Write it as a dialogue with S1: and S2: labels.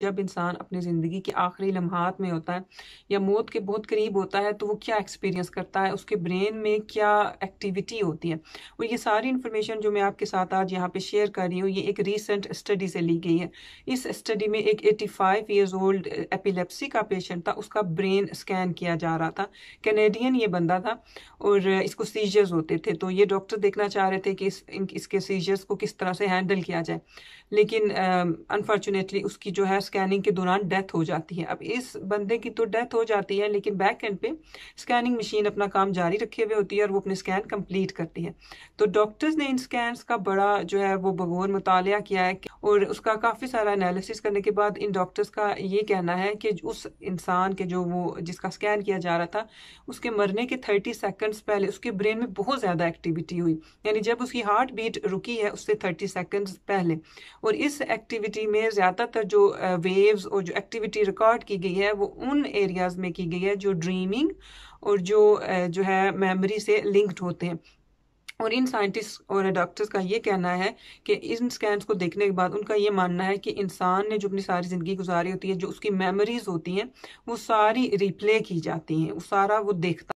S1: जब इंसान अपनी ज़िंदगी के आखिरी लम्हात में होता है या मौत के बहुत करीब होता है तो वो क्या एक्सपीरियंस करता है, उसके ब्रेन में क्या एक्टिविटी होती है। और ये सारी इन्फॉर्मेशन जो मैं आपके साथ आज यहाँ पे शेयर कर रही हूँ, ये एक रीसेंट स्टडी से ली गई है। इस स्टडी में एक 85 ईयर्स ओल्ड एपिलेप्सी का पेशेंट था, उसका ब्रेन स्कैन किया जा रहा था। कैनेडियन ये बंदा था और इसको सीजर्स होते थे, तो ये डॉक्टर देखना चाह रहे थे कि इसके सीजर्स को किस तरह से हैंडल किया जाए। लेकिन अनफॉर्चुनेटली उसकी जो है स्कैनिंग के दौरान डेथ हो जाती है। अब इस बंदे की तो डेथ हो जाती है, लेकिन बैक एंड पे स्कैनिंग मशीन अपना काम जारी रखे हुए होती है और वो अपने स्कैन कंप्लीट करती है। तो डॉक्टर्स ने इन स्कैन्स का बड़ा जो है वो बगौर मुतालिया किया है और उसका काफ़ी सारा एनालिसिस करने के बाद इन डॉक्टर्स का ये कहना है कि उस इंसान के जो वो जिसका स्कैन किया जा रहा था, उसके मरने के 30 सेकंड्स पहले उसके ब्रेन में बहुत ज़्यादा एक्टिविटी हुई। यानी जब उसकी हार्ट बीट रुकी है उससे 30 सेकंड्स पहले, और इस एक्टिविटी में ज़्यादातर जो वेव्स और जो एक्टिविटी रिकॉर्ड की गई है वो उन एरियाज़ में की गई है जो ड्रीमिंग और जो है मेमोरी से लिंक्ड होते हैं। और इन साइंटिस्ट और डॉक्टर्स का ये कहना है कि इन स्कैन्स को देखने के बाद उनका ये मानना है कि इंसान ने जो अपनी सारी ज़िंदगी गुजारी होती है, जो उसकी मेमोरीज होती हैं, वो सारी रिप्ले की जाती हैं, वो सारा वो देखता